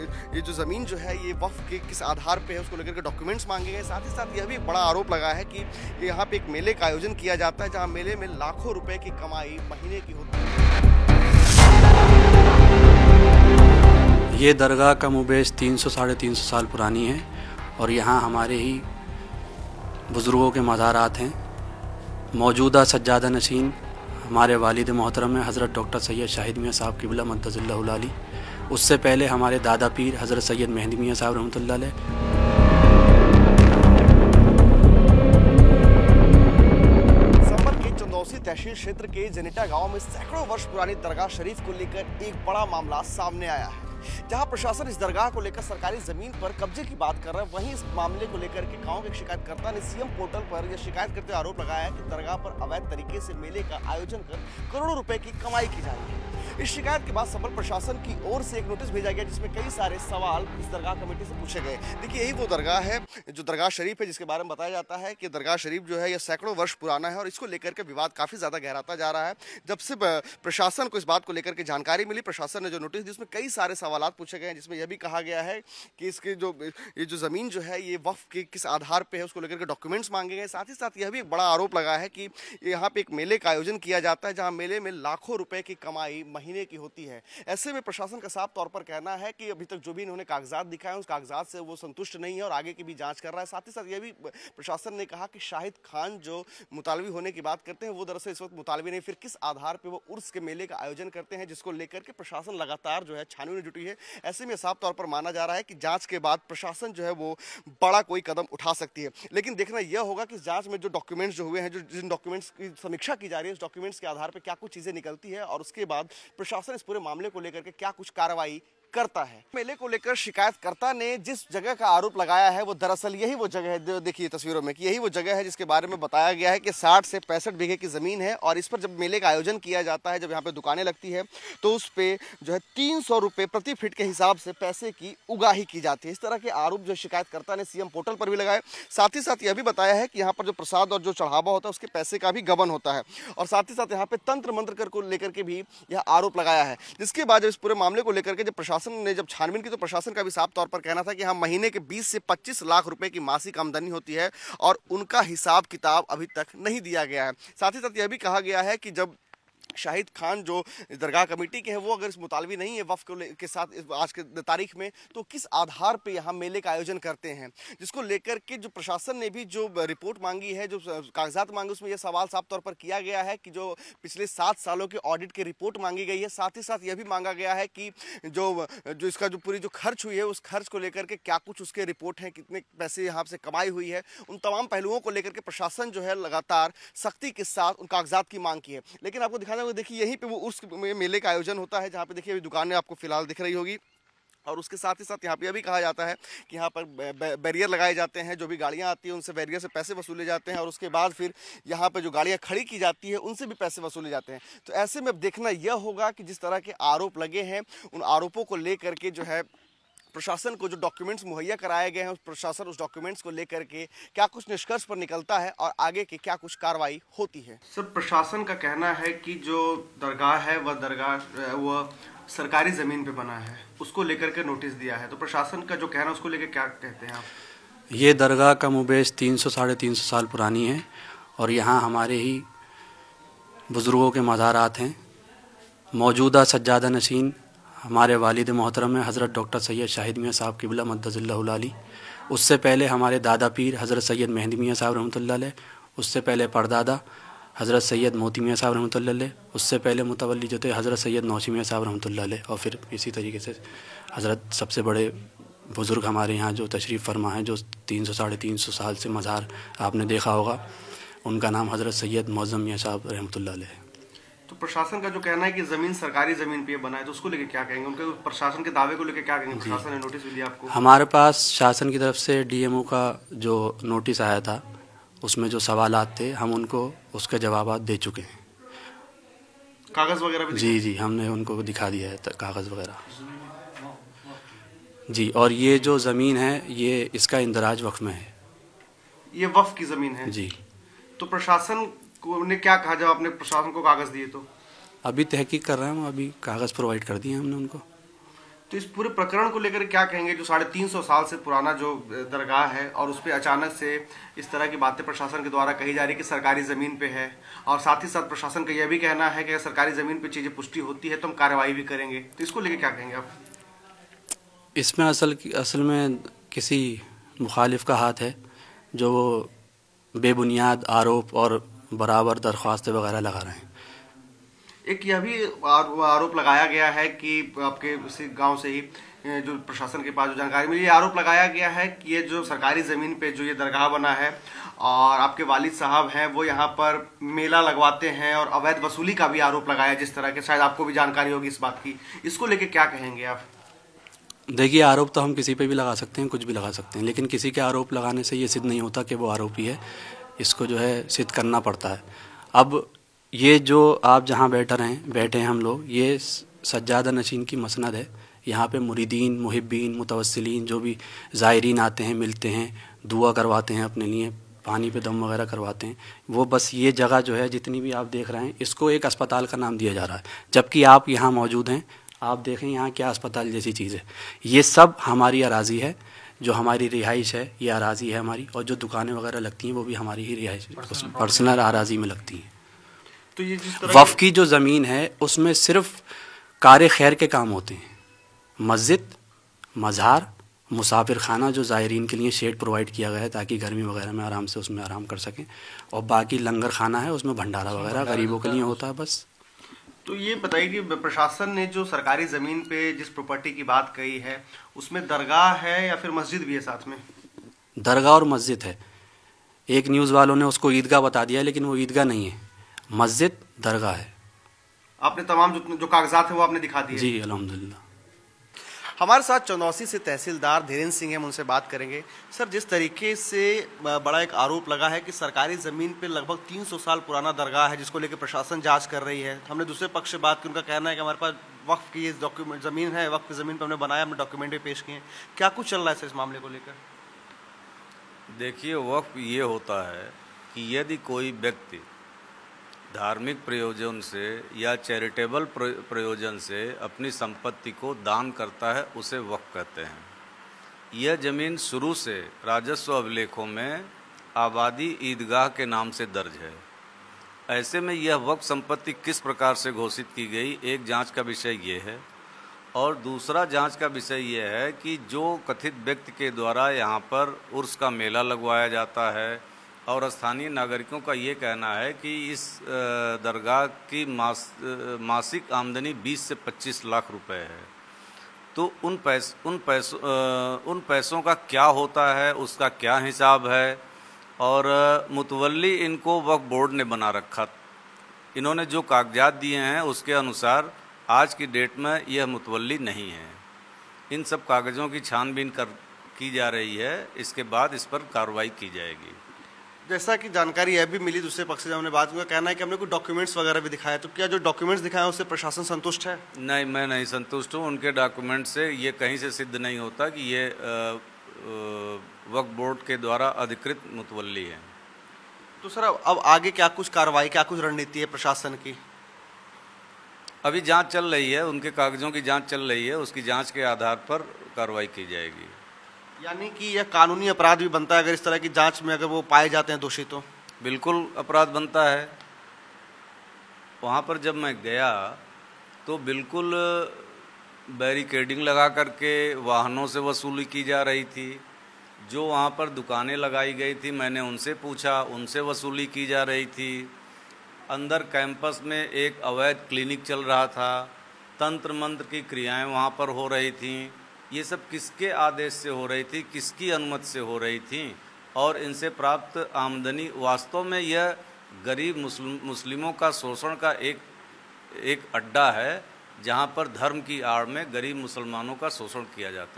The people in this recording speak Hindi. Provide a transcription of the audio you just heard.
ये जो ज़मीन जो है ये वक्फ के किस आधार पे है उसको लेकर के डॉक्यूमेंट्स मांगे गए। साथ ही साथ यह भी एक बड़ा आरोप लगा है कि यहाँ पे एक मेले का आयोजन किया जाता है, जहाँ मेले में लाखों रुपए की कमाई महीने की होती है। ये दरगाह का मुबेश 300-350 साल पुरानी है और यहाँ हमारे ही बुज़ुर्गों के मज़ारात हैं। मौजूदा सज्जादा नशीन हमारे वालिद मोहतरम है हज़रत डॉक्टर सैयद शाहिद मियाँ साहब क़िबला मद्दज़िल्लहु अली। उससे पहले हमारे दादा पीर हज़रत सैयद मेहदी मियाँ साहब रहमतुल्लाह अलैह। संभल के चंदौसी तहसील क्षेत्र के जनेटा गांव में सैकड़ों वर्ष पुरानी दरगाह शरीफ को लेकर एक बड़ा मामला सामने आया है, जहां प्रशासन इस दरगाह को लेकर सरकारी जमीन पर कब्जे की बात कर रहा है। वहीं इस मामले को लेकर के गांव के शिकायतकर्ता ने सीएम पोर्टल पर यह शिकायत करते हुए आरोप लगाया है कि दरगाह पर अवैध तरीके से मेले का आयोजन कर करोड़ों रुपए की कमाई की जा रही है। इस शिकायत के बाद संभल प्रशासन की ओर से एक नोटिस भेजा गया, जिसमें कई सारे सवाल इस दरगाह कमेटी से पूछे गए। देखिए, यही वो दरगाह है जो दरगाह शरीफ है, जिसके बारे में बताया जाता है कि दरगाह शरीफ जो है यह सैकड़ों वर्ष पुराना है और इसको लेकर के विवाद काफी ज्यादा गहराता जा रहा है। जब से प्रशासन को इस बात को लेकर के जानकारी मिली, प्रशासन ने जो नोटिस दी उसमें कई सारे सवाल पूछे गए, जिसमें यह भी कहा गया है कि इसके ये जो जमीन जो है ये वक्फ के किस आधार पे है उसको लेकर के डॉक्यूमेंट्स मांगे गए। साथ ही साथ यह भी एक बड़ा आरोप लगा है कि यहाँ पे एक मेले का आयोजन किया जाता है, जहाँ मेले में लाखों रुपए की कमाई महीने की होती है। ऐसे में प्रशासन का साफ तौर पर कहना है कि अभी तक जो भी इन्होंने कागजात दिखाए उस कागजात से वो संतुष्ट नहीं है और आगे की भी जांच कर रहा है। साथ ही साथ यह भी प्रशासन ने कहा कि शाहिद खान जो मुतालबी होने की बात करते हैं वो दरअसल इस वक्त मुतालबी नहीं, फिर किस आधार पर वो उर्स के मेले का आयोजन करते हैं, जिसको लेकर के प्रशासन लगातार जो है छानबीन में जुटी है। ऐसे में साफ तौर पर माना जा रहा है कि जांच के बाद प्रशासन जो है वो बड़ा कोई कदम उठा सकती है। लेकिन देखना यह होगा कि जांच में जो डॉक्यूमेंट्स जो हुए हैं, जो जिन डॉक्यूमेंट्स की समीक्षा की जा रही है, उस डॉक्यूमेंट्स के आधार पर क्या कुछ चीजें निकलती है और उसके बाद प्रशासन इस पूरे मामले को लेकर के क्या कुछ कार्रवाई करता है। मेले को लेकर शिकायतकर्ता ने जिस जगह का आरोप लगाया है वो दरअसल यही वो जगह है, देखिए तस्वीरों में कि यही वो जगह है जिसके बारे में बताया गया है कि 60 से 65 बीघे की जमीन है और इस पर जब मेले का आयोजन किया जाता है, जब यहाँ पे दुकानें लगती है तो उस पे जो है 300 रुपये प्रति फीट के हिसाब से पैसे की उगाही की जाती है। इस तरह के आरोप जो शिकायतकर्ता ने सीएम पोर्टल पर भी लगाए। साथ ही साथ यह भी बताया है कि यहाँ पर जो प्रसाद और जो चढ़ावा होता है उसके पैसे का भी गबन होता है और साथ ही साथ यहाँ पे तंत्र मंत्र को लेकर के भी यह आरोप लगाया है। जिसके बाद जब इस पूरे मामले को लेकर के जब प्रशासन ने जब छानबीन की तो प्रशासन का भी साफ तौर पर कहना था कि हाँ, महीने के 20 से 25 लाख रुपए की मासिक आमदनी होती है और उनका हिसाब किताब अभी तक नहीं दिया गया है। साथ ही साथ यह भी कहा गया है कि जब शाहिद खान जो दरगाह कमेटी के हैं वो अगर इस मुतालबी नहीं है वक्फ के साथ आज के तारीख में, तो किस आधार पे यहाँ मेले का आयोजन करते हैं, जिसको लेकर के जो प्रशासन ने भी जो रिपोर्ट मांगी है, जो कागजात मांगे, उसमें यह सवाल साफ तौर पर किया गया है कि जो पिछले 7 सालों के ऑडिट की रिपोर्ट मांगी गई है। साथ ही साथ यह भी मांगा गया है कि जो इसका जो पूरी जो खर्च हुई है उस खर्च को लेकर के क्या कुछ उसके रिपोर्ट है, कितने पैसे यहाँ से कमाई हुई है, उन तमाम पहलुओं को लेकर के प्रशासन जो है लगातार सख्ती के साथ उन कागजात की मांग की है। लेकिन आपको दिखाना होगा, देखिए यहीं पे वो उस मेले का आयोजन होता है, जहाँ पे देखिए अभी दुकानें आपको फिलहाल दिख रही होगी और उसके साथ ही साथ यहाँ पे यह भी कहा जाता है कि यहाँ पर बैरियर लगाए जाते हैं, जो भी गाड़ियाँ आती हैं उनसे बैरियर से पैसे वसूले जाते हैं और उसके बाद फिर यहाँ पर जो गाड़ियाँ खड़ी की जाती है उनसे भी पैसे वसूले जाते हैं। तो ऐसे में अब देखना यह होगा कि जिस तरह के आरोप लगे हैं उन आरोपों को लेकर के जो है प्रशासन को जो डॉक्यूमेंट्स मुहैया कराए गए हैं, प्रशासन उस डॉक्यूमेंट्स को लेकर के क्या कुछ निष्कर्ष पर निकलता है और आगे की क्या कुछ कार्रवाई होती है। सर, प्रशासन का कहना है कि जो दरगाह है वह सरकारी जमीन पे बना है, उसको लेकर के नोटिस दिया है, तो प्रशासन का जो कहना है उसको लेकर क्या कहते हैं आप? ये दरगाह का मुबेश 300-350 साल पुरानी है और यहाँ हमारे ही बुज़ुर्गों के मज़ारात हैं। मौजूदा सज्जादा नशीन हमारे वालिद मोहतरम है हज़रत डॉक्टर सैयद शाहिद मियाँ साहब क़िबला मद्दज़िल्लहु अली। उससे पहले हमारे दादा पीर हज़रत सैयद मेहदी मियाँ साहब रहमतुल्लाह अलैह। उससे पहले परदादा हज़रत सैयद मोती मियाँ साहब रहमतुल्लाह अलैह। उससे पहले मुतवल्ली जो थे हज़रत सैयद नौशी मियाँ साहब रहमतुल्लाह अलैह। और फिर इसी तरीके से हज़रत सबसे बड़े बुज़ुर्ग हमारे यहाँ जो तशरीफ़ फरमा है, जो 300-350 साल से मज़ार आपने देखा होगा, उनका नाम हज़रत सैयद मौज़म मियाँ साहब रहमतुल्लाह अलैह है। तो प्रशासन का जो कहना है कि जमीन सरकारी जमीन पे बना है, तो उसको लेके क्या कहेंगे? उनके प्रशासन के दावे को लेके क्या कहेंगे? प्रशासन ने नोटिस भी दिया आपको? हमारे पास शासन की तरफ से डीएमओ का जो नोटिस आया था उसमें जो सवालात थे हम उनको उसके जवाबात दे चुके हैं। कागज वगैरह भी? जी, हमने उनको दिखा दिया है कागज वगैरह जी। और ये जो ज़मीन है ये इसका इंदराज वक्फ में है। ये वक्फ की ज़मीन है जी। तो प्रशासन ने क्या कहा जब आपने प्रशासन को कागज दिए? तो अभी तहकीक कर रहे हैं हम, अभी कागज़ प्रोवाइड कर दिए हमने उनको। तो इस पूरे प्रकरण को लेकर क्या कहेंगे, जो 350 साल से पुराना जो दरगाह है और उस पर अचानक से इस तरह की बातें प्रशासन के द्वारा कही जा रही है कि सरकारी ज़मीन पे है, और साथ ही साथ प्रशासन का यह भी कहना है कि अगर सरकारी ज़मीन पे चीज़ें पुष्टि होती है तो हम कार्रवाई भी करेंगे, तो इसको लेकर क्या कहेंगे आप? इसमें असल में किसी मुखालिफ का हाथ है जो बेबुनियाद आरोप और बराबर दरख्वास्तें वगैरह लगा रहे हैं। एक यह भी आरोप लगाया गया है कि आपके उसी गांव से ही जो प्रशासन के पास जो जानकारी मिली, ये आरोप लगाया गया है कि ये जो सरकारी ज़मीन पे जो ये दरगाह बना है और आपके वालिद साहब हैं वो यहाँ पर मेला लगवाते हैं और अवैध वसूली का भी आरोप लगाया, जिस तरह के शायद आपको भी जानकारी होगी इस बात की, इसको लेके क्या कहेंगे आप? देखिए, आरोप तो हम किसी पे भी लगा सकते हैं, कुछ भी लगा सकते हैं, लेकिन किसी के आरोप लगाने से ये सिद्ध नहीं होता कि वो आरोपी है। इसको जो है सिद्ध करना पड़ता है। अब ये जो आप जहाँ बैठे हैं हम लोग, ये सज्जादा नशीन की मसनद है। यहाँ पे मुरीदीन, मुहिब्बीन, मुतवस्सिलीन जो भी ज़ायरीन आते हैं, मिलते हैं, दुआ करवाते हैं अपने लिए, पानी पे दम वगैरह करवाते हैं। वो बस ये जगह जो है जितनी भी आप देख रहे हैं, इसको एक अस्पताल का नाम दिया जा रहा है, जबकि आप यहाँ मौजूद हैं। आप देखें यहाँ क्या अस्पताल जैसी चीज़ है। ये सब हमारी अराज़ी है, जो हमारी रिहाइश है ये अराज़ी है हमारी, और जो दुकानें वगैरह लगती हैं वो भी हमारी ही रिहाइश पर्सनल अराज़ी में लगती हैं। तो ये जिस तरह वफ़ की जो ज़मीन है उसमें सिर्फ कार खैर के काम होते हैं। मस्जिद, मज़ार, मुसाफिर खाना जो ज़ायरीन के लिए शेड प्रोवाइड किया गया है ताकि गर्मी वगैरह में आराम से उसमें आराम कर सकें, और बाकी लंगर खाना है, उसमें भंडारा वगैरह गरीबों के लिए होता है बस। तो ये बताइए कि प्रशासन ने जो सरकारी ज़मीन पे जिस प्रॉपर्टी की बात कही है उसमें दरगाह है या फिर मस्जिद भी है साथ में? दरगाह और मस्जिद है। एक न्यूज़ वालों ने उसको ईदगाह बता दिया, लेकिन वो ईदगाह नहीं है, मस्जिद दरगाह है। आपने तमाम जो कागजात हैं वो आपने दिखा दिए? जी अल्हम्दुलिल्लाह। हमारे साथ चंदौसी से तहसीलदार धीरेन्द्र सिंह हैं, हम उनसे बात करेंगे। सर, जिस तरीके से बड़ा एक आरोप लगा है कि सरकारी ज़मीन पे लगभग 300 साल पुराना दरगाह है जिसको लेकर प्रशासन जांच कर रही है, हमने दूसरे पक्ष से बात की, उनका कहना है कि हमारे पास वक्फ की ये डॉक्यूमेंट ज़मीन है, वक्फ की ज़मीन पर हमने बनाया, हमने डॉक्यूमेंट भी पेश किए हैं। क्या कुछ चल रहा है सर इस मामले को लेकर? देखिए, वक्फ ये होता है कि यदि कोई व्यक्ति धार्मिक प्रयोजन से या चैरिटेबल प्रयोजन से अपनी संपत्ति को दान करता है, उसे वक्फ कहते हैं। यह ज़मीन शुरू से राजस्व अभिलेखों में आबादी ईदगाह के नाम से दर्ज है। ऐसे में यह वक्फ संपत्ति किस प्रकार से घोषित की गई, एक जांच का विषय ये है, और दूसरा जांच का विषय यह है कि जो कथित व्यक्ति के द्वारा यहाँ पर उर्स का मेला लगवाया जाता है, और स्थानीय नागरिकों का ये कहना है कि इस दरगाह की मासिक आमदनी 20 से 25 लाख रुपए है, तो उन पैसों का क्या होता है, उसका क्या हिसाब है, और मुतवल्ली इनको वक्फ बोर्ड ने बना रखा। इन्होंने जो कागजात दिए हैं उसके अनुसार आज की डेट में यह मुतवल्ली नहीं है। इन सब कागज़ों की छानबीन की जा रही है, इसके बाद इस पर कार्रवाई की जाएगी। जैसा कि जानकारी यह भी मिली दूसरे पक्ष से, हमने बात किया, कहना है कि हमने कुछ डॉक्यूमेंट्स वगैरह भी दिखाए, तो क्या जो डॉक्यूमेंट्स दिखाए उससे प्रशासन संतुष्ट है? नहीं, मैं नहीं संतुष्ट हूँ। उनके डॉक्यूमेंट से ये कहीं से सिद्ध नहीं होता कि ये वक्फ बोर्ड के द्वारा अधिकृत मुतवल्ली है। तो सर अब आगे क्या कुछ कार्रवाई, क्या कुछ रणनीति है प्रशासन की? अभी जांच चल रही है, उनके कागजों की जांच चल रही है, उसकी जांच के आधार पर कार्रवाई की जाएगी। यानी कि यह कानूनी अपराध भी बनता है अगर इस तरह की जांच में अगर वो पाए जाते हैं दोषी? तो बिल्कुल अपराध बनता है। वहाँ पर जब मैं गया तो बिल्कुल बैरिकेडिंग लगा करके वाहनों से वसूली की जा रही थी। जो वहाँ पर दुकानें लगाई गई थी, मैंने उनसे पूछा, उनसे वसूली की जा रही थी। अंदर कैंपस में एक अवैध क्लिनिक चल रहा था, तंत्र मंत्र की क्रियाएं वहाँ पर हो रही थीं। ये सब किसके आदेश से हो रही थी, किसकी अनुमति से हो रही थी, और इनसे प्राप्त आमदनी वास्तव में यह गरीब मुस्लिमों का शोषण का एक अड्डा है, जहाँ पर धर्म की आड़ में गरीब मुसलमानों का शोषण किया जाता है।